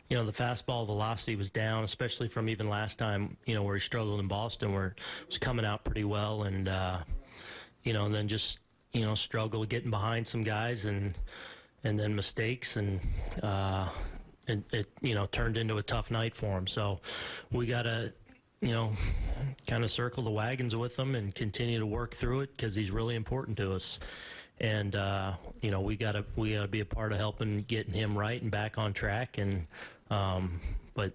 the fastball velocity was down, especially from even last time, where he struggled in Boston, where it was coming out pretty well, and and then just struggle getting behind some guys, and then mistakes, and it turned into a tough night for him. So we got to kind of circle the wagons with him and continue to work through it, because he's really important to us. And we gotta be a part of helping getting him right and back on track. And but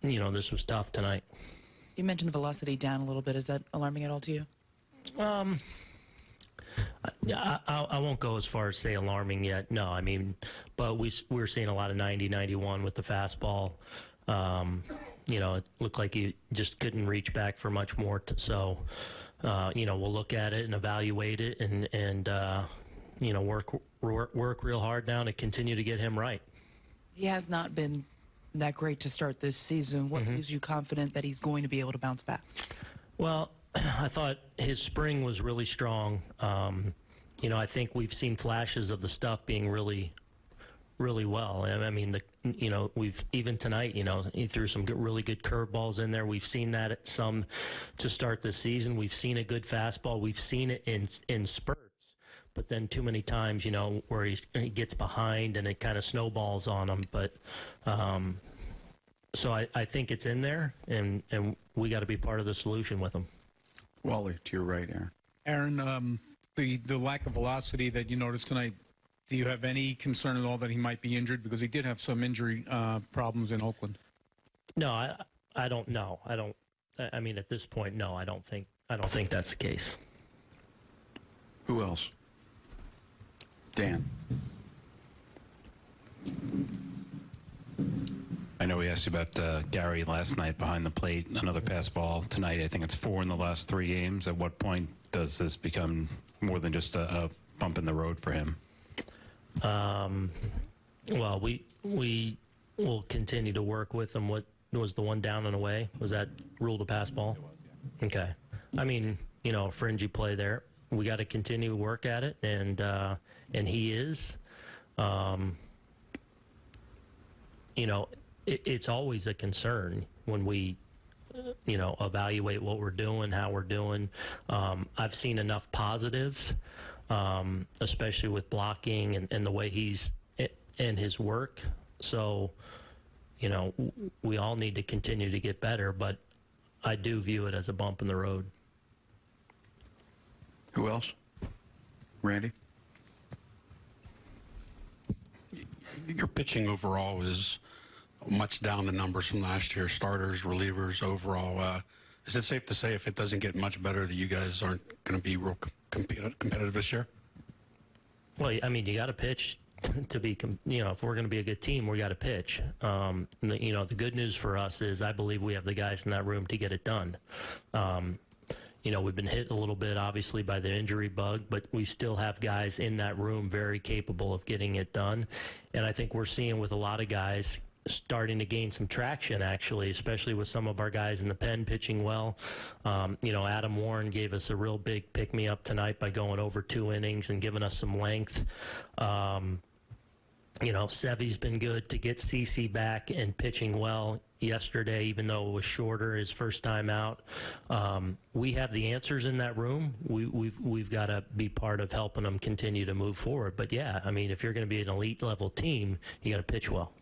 this was tough tonight. You mentioned the velocity down a little bit. Is that alarming at all to you? I won't go as far as say alarming yet. No, I mean, but we're seeing a lot of 90, 91 with the fastball. It looked like he just couldn't reach back for much more. So, we'll look at it and evaluate it, and work real hard now to continue to get him right. He has not been that great to start this season. What gives you confident that he's going to be able to bounce back? Well, I thought his spring was really strong. I think we've seen flashes of the stuff being really, really well. I mean, we've even tonight, he threw some really good curveballs in there. We've seen that at some to start the season. We've seen a good fastball. We've seen it in spurts, but then too many times, where he gets behind and it kind of snowballs on him. But so I think it's in there, and we got to be part of the solution with him. Wally, to your right, Aaron. Aaron, the lack of velocity that you noticed tonight, do you have any concern at all that he might be injured? Because he did have some injury problems in Oakland. No, I don't know. I mean, at this point, no, I don't think that's the case. Who else? Dan. I know we asked you about Gary last night behind the plate, another pass ball tonight. I think it's 4 in the last 3 games. At what point does this become more than just a bump in the road for him? Well, we will continue to work with him. What was the one down and away? Was that ruled a pass ball? It was, yeah. Okay. I mean, fringy play there. We got to continue to work at it, and he is. It's always a concern when we, evaluate what we're doing, how we're doing. I've seen enough positives, especially with blocking and the way he's and his work. So, we all need to continue to get better, but I do view it as a bump in the road. Who else? Randy? Your pitching overall is much down the numbers from last year, starters, relievers, overall. Is it safe to say if it doesn't get much better that you guys aren't going to be real competitive this year? Well, I mean, you got to pitch to be, if we're going to be a good team, we got to pitch. The good news for us is I believe we have the guys in that room to get it done. We've been hit a little bit, obviously, by the injury bug, but we still have guys in that room very capable of getting it done. And I think we're seeing with a lot of guys starting to gain some traction, actually, especially with some of our guys in the pen pitching well. Adam Warren gave us a real big pick-me-up tonight by going over 2 innings and giving us some length. Sevy's been good to get CC back and pitching well yesterday, even though it was shorter, his first time out. We have the answers in that room. We've got to be part of helping them continue to move forward. But, yeah, I mean, if you're going to be an elite-level team, you got to pitch well.